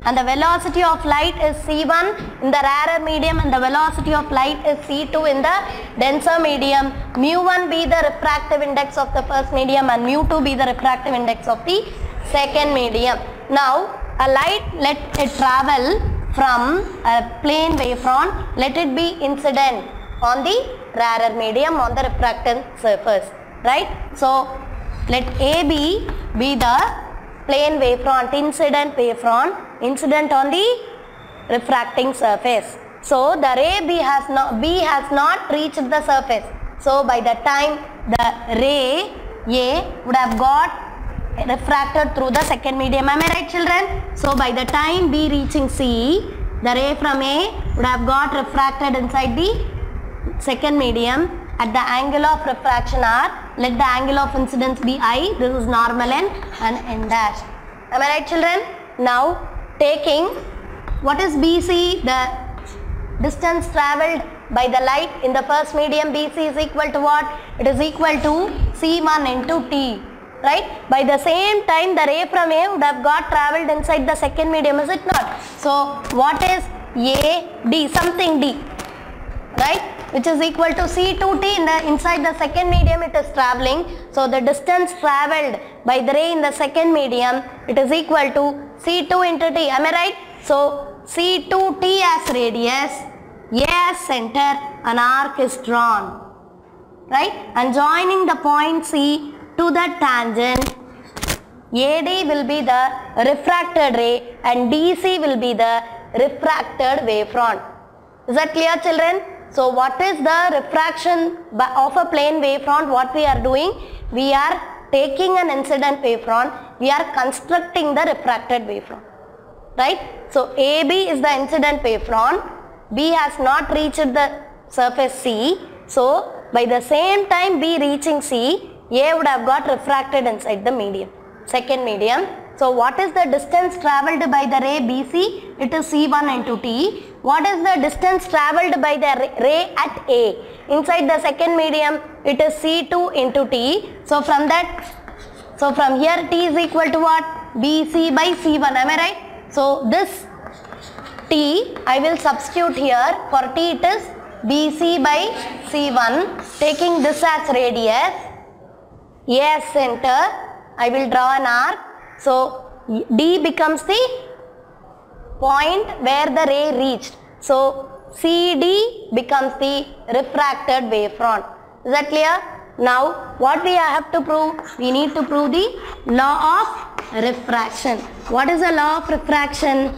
and the velocity of light is c1 in the rarer medium and the velocity of light is c2 in the denser medium. Mu1 be the refractive index of the first medium and mu2 be the refractive index of the second medium. Now a light, let it travel from a plane wavefront, let it be incident on the rarer medium on the refracted surface, right? So let AB be the plane wavefront, incident wavefront, incident on the refracting surface. So the ray B has not reached the surface. So by the time the ray A would have got refracted through the second medium. Am I right, children? So by the time B reaching C, the ray from A would have got refracted inside the second medium at the angle of refraction R. Let the angle of incidence be I. This is normal N and N dash. Am I right, children? Now taking what is BC, the distance travelled by the light in the first medium, BC is equal to what? It is equal to C1 into T. Right? By the same time the ray from A would have got travelled inside the second medium, is it not? So what is A, D, something D, right, which is equal to C2T inside the second medium it is travelling. So the distance travelled by the ray in the second medium, it is equal to C2 into T. Am I right? So C2T as radius, A as center, an arc is drawn, right, and joining the point C to the tangent, AD will be the refracted ray and DC will be the refracted wavefront. Is that clear, children? So what is the refraction of a plane wavefront? What we are doing? We are taking an incident wavefront, we are constructing the refracted wavefront, right? So AB is the incident wavefront, B has not reached the surface C, so by the same time B reaching C, A would have got refracted inside the medium, second medium. So what is the distance travelled by the ray BC? It is C1 into T. What is the distance travelled by the ray at A? Inside the second medium, it is C2 into T. So from here T is equal to what? BC by C1. Am I right? So this T I will substitute here. For T it is BC by C1. Taking this as radius, A as center, I will draw an arc. So D becomes the point where the ray reached. So CD becomes the refracted wavefront. Is that clear? Now what we have to prove? We need to prove the law of refraction. What is the law of refraction?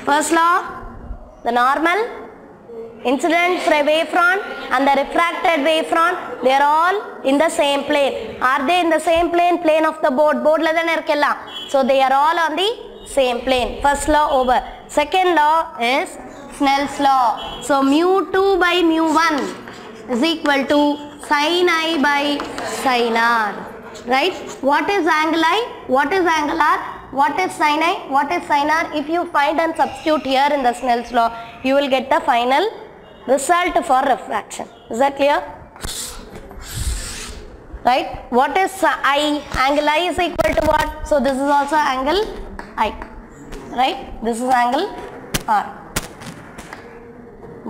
First law, the normal incident wavefront and the refracted wavefront, they are all in the same plane. Are they in the same plane? Plane of the board. So they are all on the same plane. First law over. Second law is Snell's law. So mu2 by mu1 is equal to sin I by sin R. Right? What is angle I? What is angle R? What is sin I? What is sin R? If you find and substitute here in the Snell's law, you will get the final result for refraction. Is that clear? Right? What is I? Angle I is equal to what? So this is also angle I. Right? This is angle R.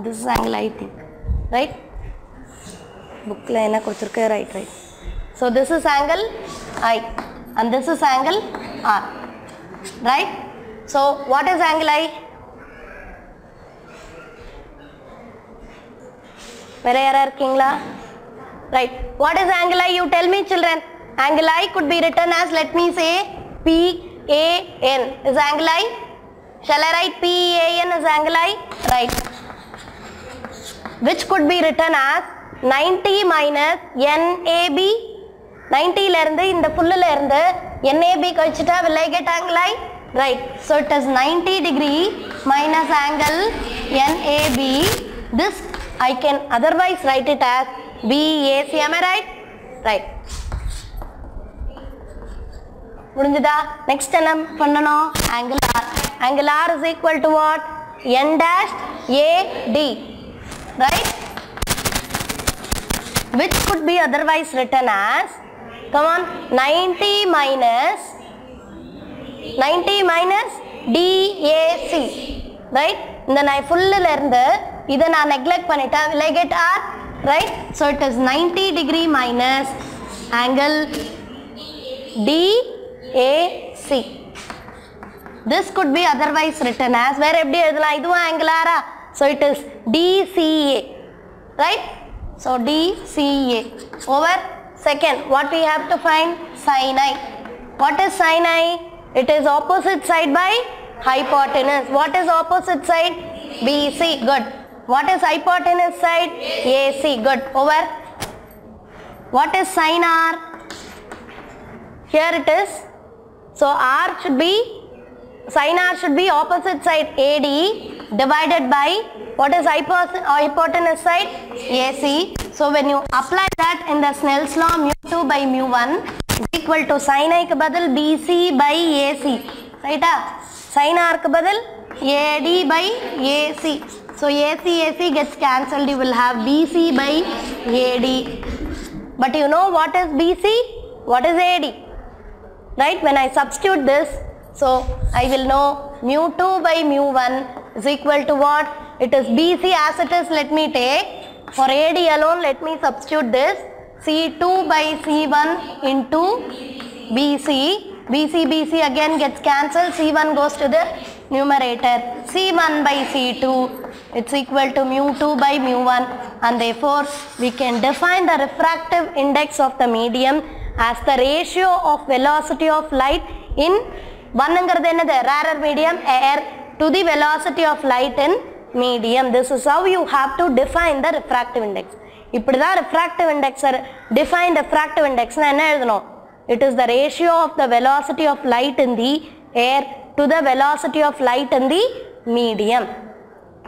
This is angle I think. Right? Book line right. So this is angle I and this is angle R. Right? So what is angle I? Right. What is angle I? You tell me, children. Angle I could be written as, let me say, PAN is angle I. Shall I write PAN is angle I? Right. Which could be written as 90 minus NAB. 90 in the full NAB kachita, will I get angle I? Right. So it is 90 degree minus angle NAB. This I can otherwise write it as BAC. Am I right? Right. Next angle R. Angle R is equal to what? N dash AD. Right? Which could be otherwise written as, come on, 90 minus 90 minus DAC, right? Then I full learned then I neglect panita, will I get R, right? So it is 90 degree minus angle DAC. This could be otherwise written as where angle R, so it is DCA, right? So DCA over. Second, what we have to find? Sin I. What is sin I? It is opposite side by hypotenuse. What is opposite side? BC. Good. What is hypotenuse side? AC. Good. Over. What is sin R? Here it is. So R should be, sin R should be opposite side AD divided by, what is hypotenuse side? AC. So when you apply that in the Snell's law, mu2 by mu1 is equal to sin I ke badal BC by AC. Right? Sin R ke badal AD by AC. So AC gets cancelled. You will have BC by AD. But you know what is BC? What is AD? Right? When I substitute this, so I will know mu2 by mu1 is equal to what? It is BC as it is. Let me take. For AD alone, let me substitute this. C2 by C1 into BC. BC again gets cancelled. C1 goes to the numerator. C1 by C2, it's equal to mu2 by mu1. And therefore, we can define the refractive index of the medium as the ratio of velocity of light in one rarer medium air to the velocity of light in medium. This is how you have to define the refractive index. Ippadi refractive index define refractive index na enna eludano? It is the ratio of the velocity of light in the air to the velocity of light in the medium.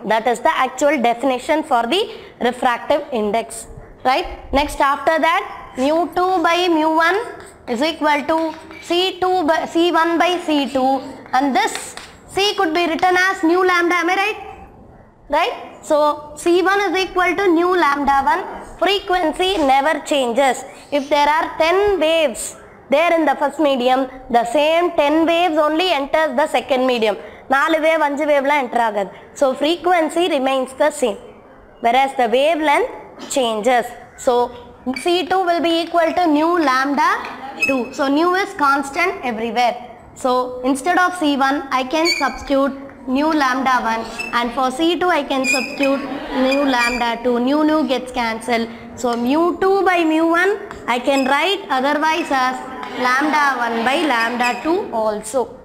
That is the actual definition for the refractive index, right? Next, after that, mu2 by mu1 is equal to C1 by C2, and this C could be written as nu lambda. Am I right? Right? So C1 is equal to nu lambda 1. Frequency never changes. If there are 10 waves there in the first medium, the same 10 waves only enters the second medium. 4 wave, 5 wave la enter agad. So frequency remains the same, whereas the wavelength changes. So C2 will be equal to nu lambda 2. So nu is constant everywhere. So instead of C1, I can substitute nu lambda 1, and for C2 I can substitute nu lambda 2. Nu gets cancelled. So mu2 by mu1 I can write otherwise as lambda 1 by lambda 2 also.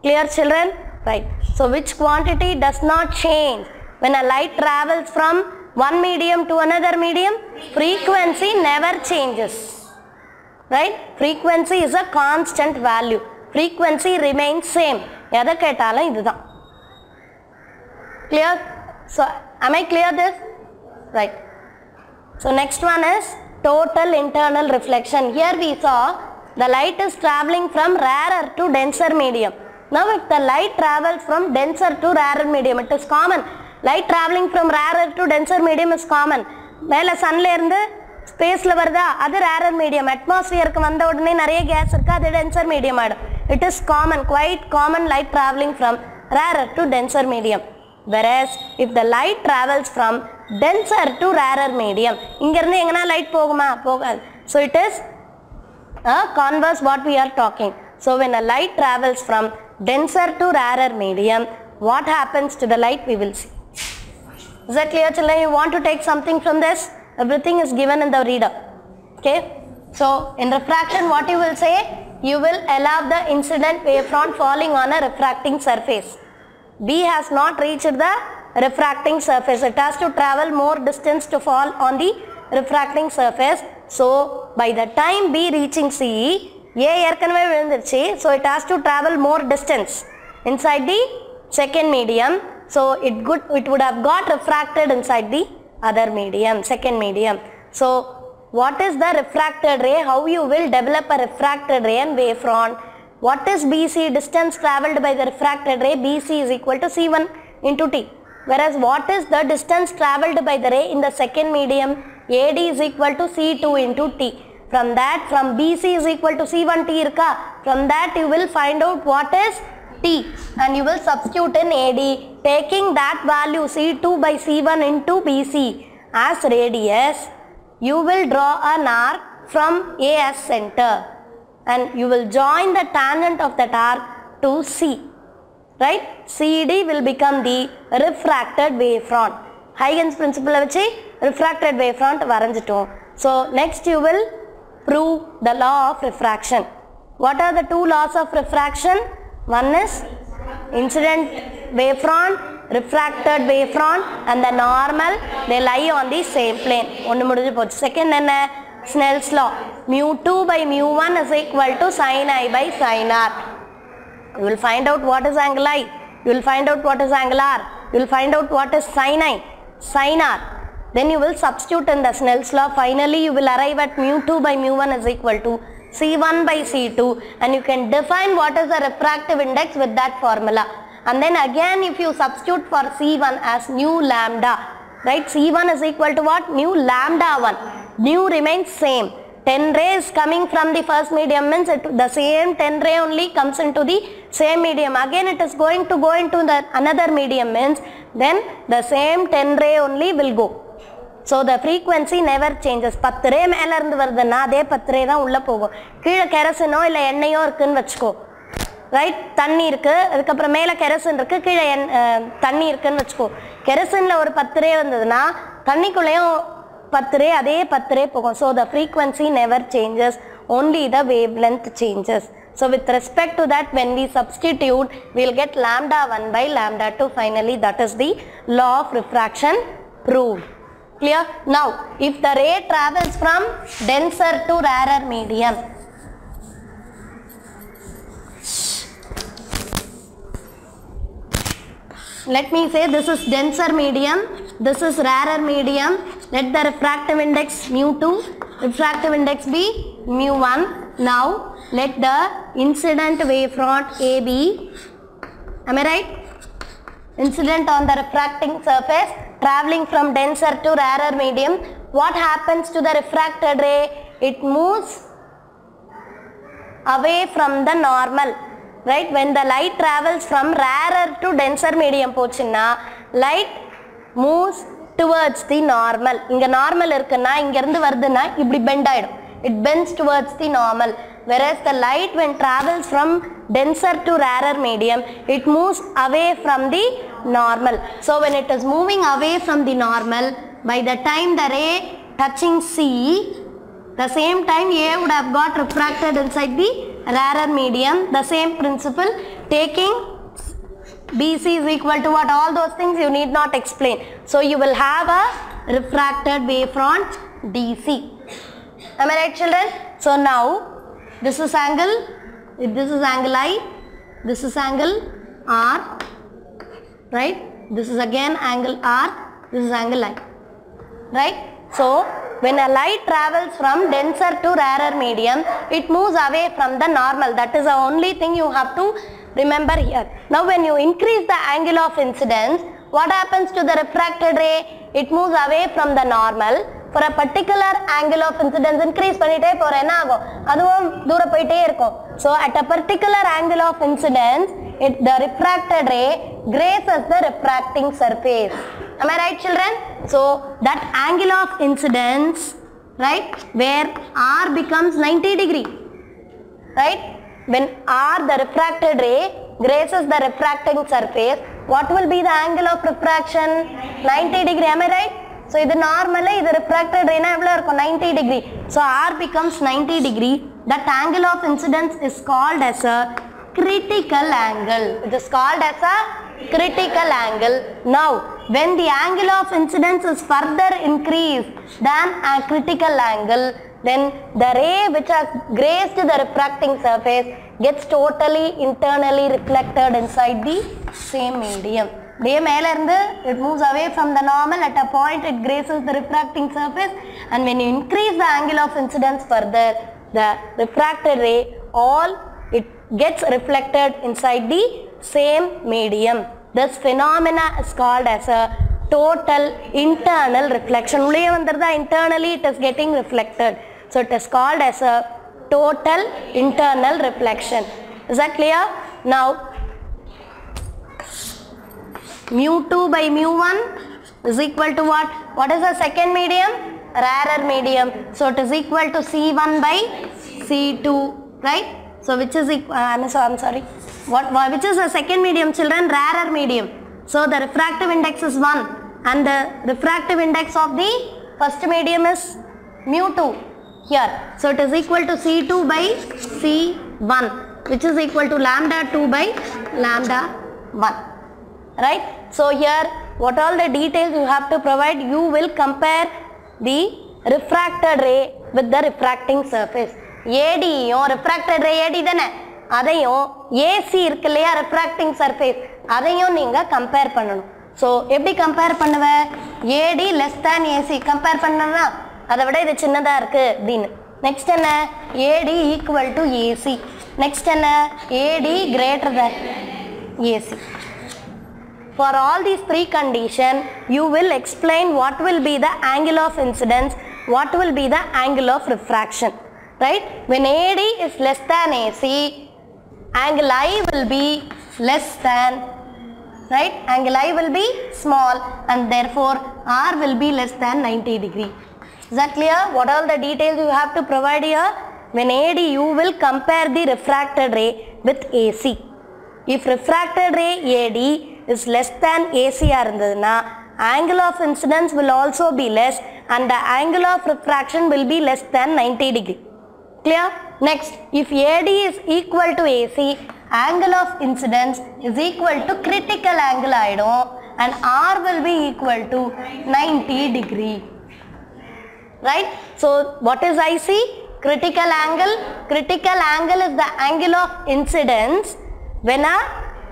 Clear, children? Right. So which quantity does not change when a light travels from one medium to another medium? Frequency never changes. Right? Frequency is a constant value. Frequency remains same. Yada ketala idudha. Clear? So am I clear this? Right. So next one is total internal reflection. Here we saw the light is traveling from rarer to denser medium. Now if the light travels from denser to rarer medium, it is common. Light traveling from rarer to denser medium is common. Mela sun la irundhu space la varudha, adu rarer medium. Atmosphere ku vanda udane nariya gas irukku, adu denser medium aadu. It is common, quite common, light traveling from rarer to denser medium. Whereas if the light travels from denser to rarer medium, inga irundhu engana light poguma? Pogadu. So it is a converse what we are talking. So when a light travels from denser to rarer medium, what happens to the light we will see. Is that clear, children? You want to take something from this? Everything is given in the reader. Okay. So in refraction, what you will say? You will allow the incident wavefront falling on a refracting surface. B has not reached the refracting surface. It has to travel more distance to fall on the refracting surface. So by the time B reaching C, so it has to travel more distance inside the second medium. So it would have got refracted inside the other medium, second medium. So what is the refracted ray? How you will develop a refracted ray and wavefront? What is BC? Distance travelled by the refracted ray, BC is equal to C1 into T. Whereas what is the distance travelled by the ray in the second medium? AD is equal to C2 into T. From that, from BC is equal to C1T irka. From that you will find out what is T and you will substitute in AD, taking that value C2 by C1 into BC as radius. You will draw an arc from A as center and you will join the tangent of that arc to C. Right? CD will become the refracted wavefront. Huygens principle vachi refracted wavefront varanjittom. So next you will prove the law of refraction. What are the two laws of refraction? One is incident wavefront, refracted wavefront, and the normal, they lie on the same plane. Second, Snell's law. Mu2 by mu1 is equal to sin I by sin R. You will find out what is angle I. You will find out what is angle R. You will find out what is sin I, sin R. Then you will substitute in the Snell's law. Finally, you will arrive at mu2 by mu1 is equal to C1 by C2 and you can define what is the refractive index with that formula. And then again if you substitute for C1 as nu lambda, right? C1 is equal to what? Nu lambda 1. Nu remains same. 10 rays coming from the first medium means the same 10 ray only comes into the same medium. Again it is going to go into the another medium means then the same 10 ray only will go. So the frequency never changes. 10 ray மேல இருந்து வருதுன்னா அதே 10 ray தான் உள்ள போகும். கீழ கெரசினோ இல்ல எண்ணெயோ இருக்குன்னு வெச்சுக்கோ. ரைட்? தண்ணி இருக்கு, அதுக்கு அப்புறம் மேல கெரசின் இருக்கு, கீழ தண்ணி இருக்குன்னு வெச்சுக்கோ. கெரசின்ல ஒரு 10 ray வந்ததுன்னா தண்ணிக்குள்ளேயும் 10 ray அதே 10 ray போகும். So the frequency never changes, only the wavelength changes. So with respect to that, when we substitute, we will get lambda 1 by lambda 2. Finally, that is the law of refraction proved. Clear? Now, if the ray travels from denser to rarer medium, let me say this is denser medium, this is rarer medium. Let the refractive index mu2, refractive index be mu1. Now, let the incident wavefront AB, am I right? Incident on the refracting surface traveling from denser to rarer medium. What happens to the refracted ray? It moves away from the normal. Right? When the light travels from rarer to denser medium pochina, light moves towards the normal. Inga normal irukna, inga irundhu varuduna ibdi bend aidum. It bends towards the normal. Whereas the light when travels from denser to rarer medium, it moves away from the normal. So when it is moving away from the normal, by the time the ray touching C, the same time A would have got refracted inside the rarer medium. The same principle, taking BC is equal to what? All those things you need not explain. So you will have a refracted wavefront DC. Am I right, children? So now this is angle, this is angle I, this is angle R, right? This is again angle R, this is angle I, right? So when a light travels from denser to rarer medium, it moves away from the normal. That is the only thing you have to remember here. Now when you increase the angle of incidence, what happens to the refracted ray? It moves away from the normal. For a particular angle of incidence increase பண்ணிட்டே போற என்ன ஆகும்? அதுவும் தூர போயிட்டே இருக்கும். So at a particular angle of incidence, the refracted ray grazes the refracting surface. Am I right, children? So that angle of incidence, right, where R becomes 90 degree, right? When R, the refracted ray, grazes the refracting surface, what will be the angle of refraction? 90 degree. Am I right? So this normal, this refracted ray 90 degree. So R becomes 90 degree. That angle of incidence is called as a critical angle. It is called as a critical angle. Now, when the angle of incidence is further increased than a critical angle, then the ray which has grazed the refracting surface gets totally internally reflected inside the same medium. It moves away from the normal. At a point it grazes the refracting surface, and when you increase the angle of incidence further, the refracted ray it gets reflected inside the same medium. This phenomena is called as a total internal reflection. Internally it is getting reflected. So So it is called as a total internal reflection. Is that clear? Now mu2 by mu1 is equal to what? What is the second medium? Rarer medium. So it is equal to C1 by C2, right? So which is equal, I'm sorry. Which is the second medium, children? Rarer medium. So the refractive index is 1 and the refractive index of the first medium is mu2 here. So it is equal to C2 by C1, which is equal to lambda 2 by lambda 1, right? So here what all the details you have to provide, you will compare the refracted ray with the refracting surface. AD or refracted ray AD தானே, அதையும் AC இருக்கு இல்லையா refracting surface, அதையும் நீங்க compare பண்ணணும். So எப்படி compare பண்ணுவ? AD less than AC compare பண்ணனா அதை விட இது சின்னதா இருக்கு அப்படின்னு. Next என்ன? AD equal to AC. Next என்ன? AD greater than AC. For all these three conditions, you will explain what will be the angle of incidence, what will be the angle of refraction, right? When AD is less than AC, angle I will be less than, right? Angle I will be small and therefore R will be less than 90 degree. Is that clear? What all the details you have to provide here? When AD, you will compare the refracted ray with AC. If refracted ray AD is less than AC இருந்ததுனா, angle of incidence will also be less and the angle of refraction will be less than 90 degree. Clear? Next, if AD is equal to AC, angle of incidence is equal to critical angle ஆயிடும் and R will be equal to 90 degree. Right? So what is IC? Critical angle. Critical angle is the angle of incidence when a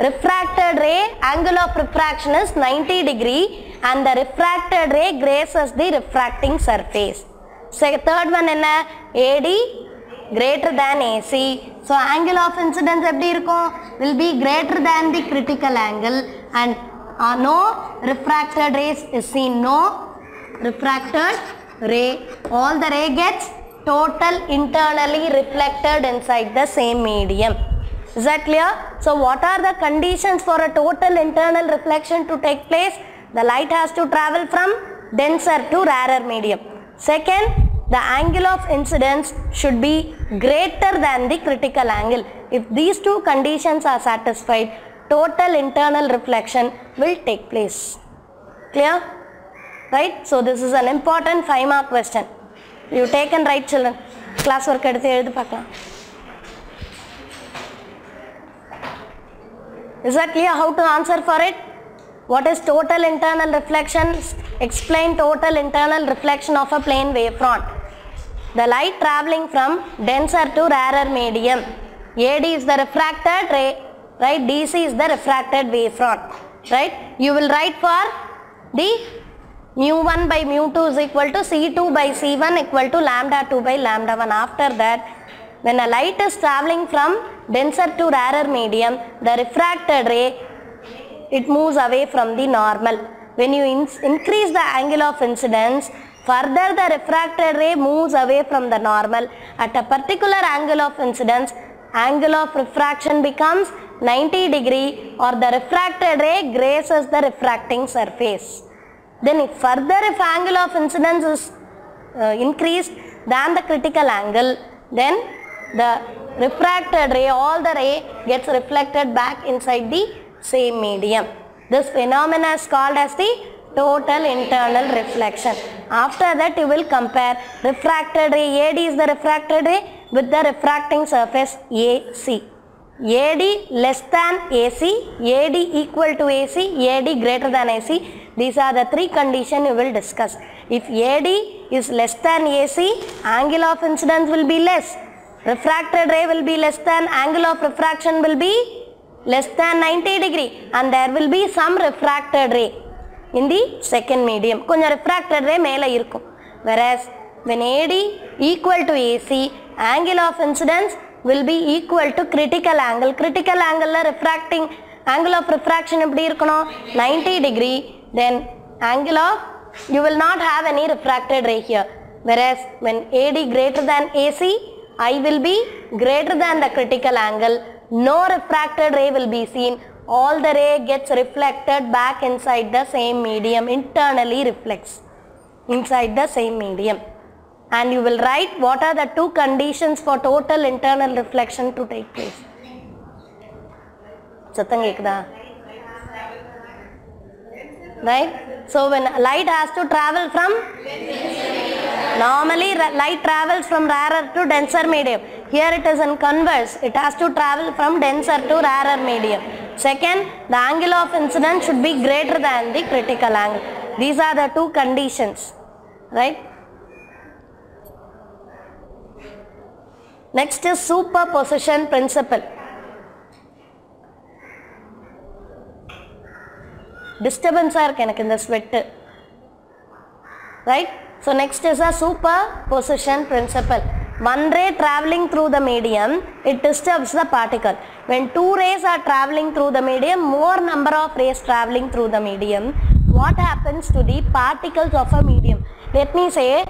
refracted ray angle of refraction is 90 degree and the refracted ray grazes the refracting surface. So third one enna? AD greater than AC. So angle of incidence eppadi irukum? Will be greater than the critical angle and no refracted rays is seen. No refracted ray. All the ray gets total internally reflected inside the same medium. Is that clear? So what are the conditions for a total internal reflection to take place? The light has to travel from denser to rarer medium. Second, the angle of incidence should be greater than the critical angle. If these two conditions are satisfied, total internal reflection will take place. Clear? Right? So this is an important 5-mark question. You take and write, children. Class work eduthu eludhu paakalam. Is that clear how to answer for it? What is total internal reflection? Explain total internal reflection of a plane wavefront. The light traveling from denser to rarer medium. AD is the refracted ray, right? DC is the refracted wavefront, right? You will write for the mu1 by mu2 is equal to C2 by C1 equal to lambda 2 by lambda 1. After that, when a light is traveling from denser to rarer medium, the refracted ray, it moves away from the normal. When you increase the angle of incidence, further the refracted ray moves away from the normal. At a particular angle of incidence, angle of refraction becomes 90 degree or the refracted ray grazes the refracting surface. Then if further if angle of incidence is increased than the critical angle, then the refracted ray, all the ray gets reflected back inside the same medium. This phenomena is called as the total internal reflection. After that you will compare refracted ray, AD is the refracted ray with the refracting surface AC. AD less than AC, AD equal to AC, AD greater than AC. These are the three conditions you will discuss. If AD is less than AC, angle of incidence will be less. Refracted ray will be less than, angle of refraction will be less than 90 degree and there will be some refracted ray in the second medium. Konja refracted ray mela irukum. Whereas when AD equal to AC, angle of incidence will be equal to critical angle. Critical angle la refracting angle of refraction eppadi irukano 90 degree, then angle of, you will not have any refracted ray here. Whereas when AD greater than AC, I will be greater than the critical angle. No refracted ray will be seen. All the ray gets reflected back inside the same medium, internally reflects inside the same medium. And you will write what are the two conditions for total internal reflection to take place. Right? So when light has to travel from, normally light travels from rarer to denser medium. Here it is in converse. It has to travel from denser to rarer medium. Second, the angle of incidence should be greater than the critical angle. These are the two conditions. Right? Next is superposition principle. Disturbance are in the sweat. Right? So next is a superposition principle. One ray traveling through the medium, it disturbs the particle. When two rays are traveling through the medium, more number of rays traveling through the medium, what happens to the particles of a medium? Let me say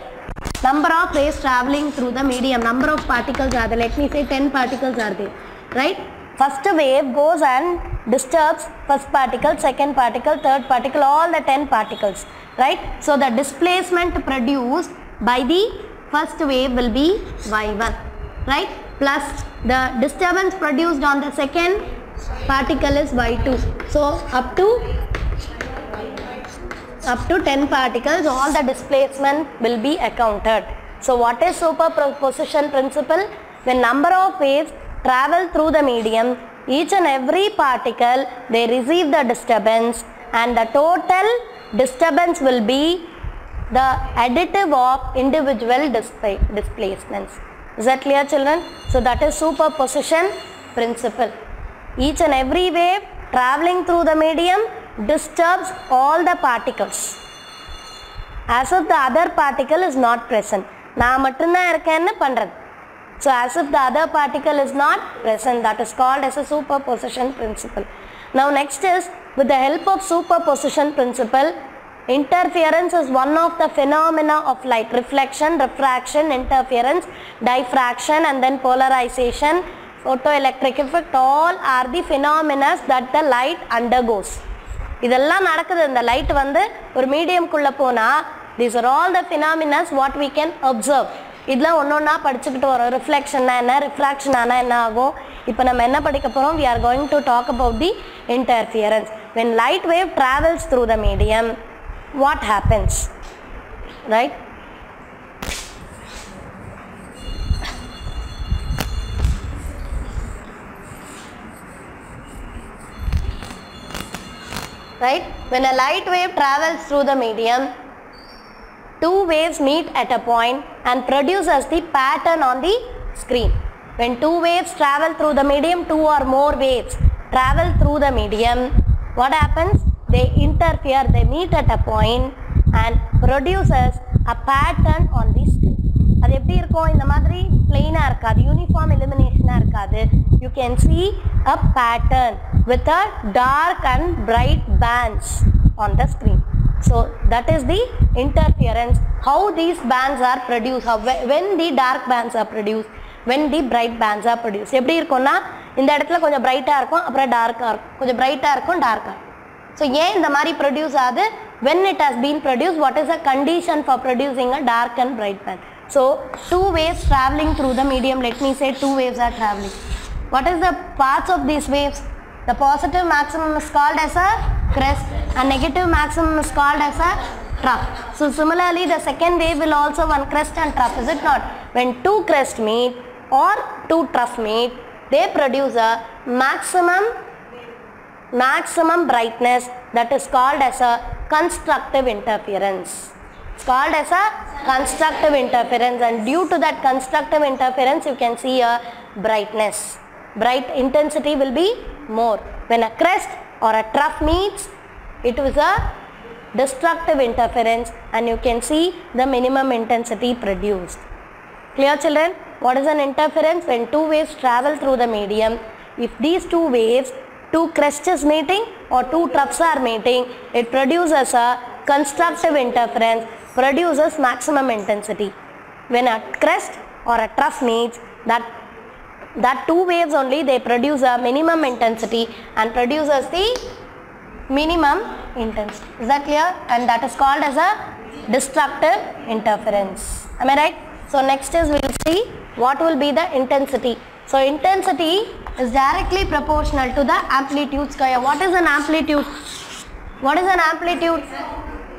number of rays traveling through the medium, number of particles are there. Let me say 10 particles are there. Right? First wave goes and disturbs first particle, second particle, third particle, all the 10 particles. Right? So the displacement produced by the first wave will be y1. Right? Plus the disturbance produced on the second particle is y2. So up to 10 particles, all the displacement will be accounted. So what is superposition principle? When number of waves travel through the medium, each and every particle they receive the disturbance, and the total disturbance will be the additive of individual displacements. Is that clear, children? So that is superposition principle. Each and every wave traveling through the medium disturbs all the particles as if the other particle is not present. So as if the other particle is not present, that is called as a superposition principle. Now next is, with the help of superposition principle, interference is one of the phenomena of light. Reflection, refraction, interference, diffraction, and then polarization, photoelectric effect, all are the phenomena that the light undergoes. இதெல்லாம் நடக்குது. இந்த light வந்து ஒரு மீடியம்குள்ளே போனால், these are all the phenomena what we can observe. இதெல்லாம் ஒன்றொன்னா படிச்சுக்கிட்டு வரோம். ரிஃப்ளெக்ஷன்னா என்ன, ரிஃப்ராக்ஷன் ஆனால் என்ன ஆகும். இப்போ நம்ம என்ன படிக்க போகிறோம்? We are going to talk about the interference. When light wave travels through the medium, what happens? Right? Right? When a light wave travels through the medium, two waves meet at a point and produces the pattern on the screen. When two waves travel through the medium, two or more waves travel through the medium, what happens? They interfere, they meet at a point and produces a pattern on the screen. அது எப்படி இருக்கும்? இந்த மாதிரி பிளெயினாக இருக்காது, uniform இலுமினேஷனாக இருக்காது. You can see a pattern with a dark and bright bands on the screen. So that is the interference. How these bands are produced, when the dark bands are produced, when the bright bands are produced. எப்படி இருக்கும்னா, இந்த இடத்துல கொஞ்சம் பிரைட்டாக இருக்கும், அப்புறம் டார்க்காக இருக்கும், கொஞ்சம் பிரைட்டாக இருக்கும், டார்க்காக. ஸோ ஏன் இந்த மாதிரி ப்ரொடியூஸ் ஆகுது? when it has been produced, what is the condition for producing a dark and bright band? So two waves traveling through the medium, let me say two waves are traveling. What is the parts of these waves? The positive maximum is called as a crest and negative maximum is called as a trough. So similarly the second wave will also one crest and trough, is it not? When two crests meet or two troughs meet, they produce a maximum brightness, that is called as a constructive interference. It's called as a constructive interference, and due to that constructive interference you can see a brightness. Bright intensity will be more. When a crest or a trough meets, it is a destructive interference and you can see the minimum intensity produced. Clear, children? What is an interference? When two waves travel through the medium, if these two waves, two crests is meeting or two troughs are meeting, it produces a constructive interference, produces maximum intensity. when a crest or a trough meets, that two waves only, they produce a minimum intensity and produces the minimum intensity. Is that clear? And that is called as a destructive interference. Am I right? So next is we will see what will be the intensity. So intensity is directly proportional to the amplitude square. What is an amplitude? What is an amplitude?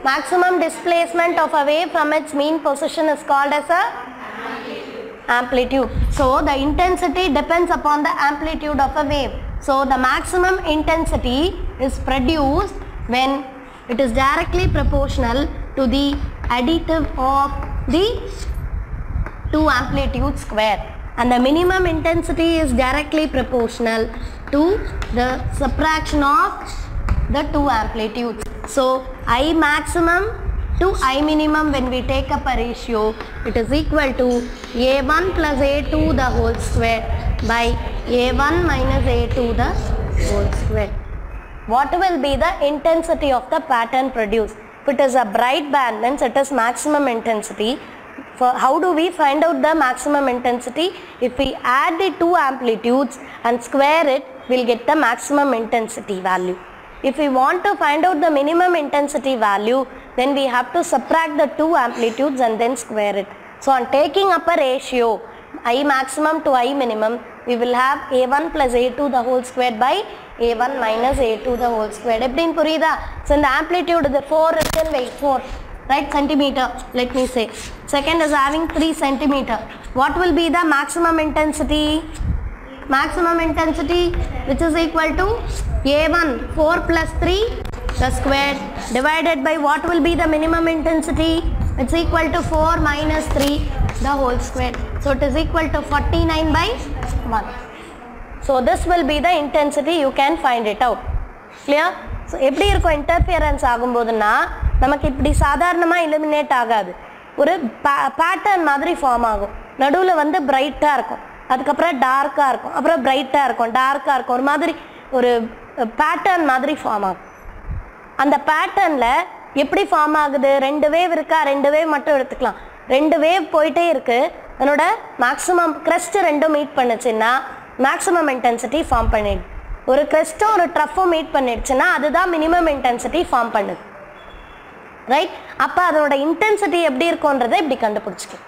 Maximum displacement of a wave from its mean position is called as a amplitude. So the intensity depends upon the amplitude of a wave. So the maximum intensity is produced when it is directly proportional to the additive of the two amplitude square, and the minimum intensity is directly proportional to the subtraction of the two amplitudes. So I maximum to I minimum, when we take up a ratio, it is equal to A1 plus A2 the whole square by A1 minus A2 the whole square. What will be the intensity of the pattern produced? If it is a bright band, means it is maximum intensity. For how do we find out the maximum intensity? If we add the two amplitudes and square it, we will get the maximum intensity value. If we want to find out the minimum intensity value, then we have to subtract the two amplitudes and then square it. So on taking up a ratio, I maximum to I minimum, we will have A1 plus A2 the whole square by A1 minus A2 the whole square. So in the amplitude, the 4 is in weight 4. Right, centimeter, let me say. Second is having 3 centimeter. What will be the maximum intensity? Maximum intensity, which is equal to A1, 4 plus 3 the square, divided by what will be the minimum intensity? It's equal to 4 minus 3 the whole square. So it is equal to 49 by 1. So this will be the intensity, you can find it out. Clear? So எப்படி இருக்கும் interference ஆகும்போதுன்னா நமக்கு இப்படி சாதாரணமாக illuminate ஆகாது, ஒரு pattern மாதிரி form ஆகும். நடுவில் வந்து பிரைட்டாக இருக்கும், அதுக்கப்புறம் டார்க்காக இருக்கும், அப்புறம் பிரைட்டாக இருக்கும், டார்க்காக இருக்கும், ஒரு மாதிரி ஒரு பேட்டர்ன் மாதிரி ஃபார்ம் ஆகும். அந்த பேட்டர்னில் எப்படி ஃபார்ம் ஆகுது? 2 வேவ் இருக்கா, 2 வேவ் மட்டும் எடுத்துக்கலாம். 2 வேவ் போயிட்டே இருக்குது, அதனோட மேக்ஸிமம் க்ரெஸ்ட் ரெண்டும் மீட் பண்ணுச்சுன்னா மேக்ஸிமம் இன்டென்சிட்டி ஃபார்ம் பண்ணிடுது. ஒரு க்ரெஸ்ட்டும் ஒரு ட்ரஃப்பும் மீட் பண்ணிடுச்சுன்னா அதுதான் மினிமம் இன்டென்சிட்டி ஃபார்ம் பண்ணுது. ரைட்? அப்போ அதனோட இன்டென்சிட்டி எப்படி இருக்கும்ன்றதை இப்படி கண்டுபிடிச்சிக்கலாம்.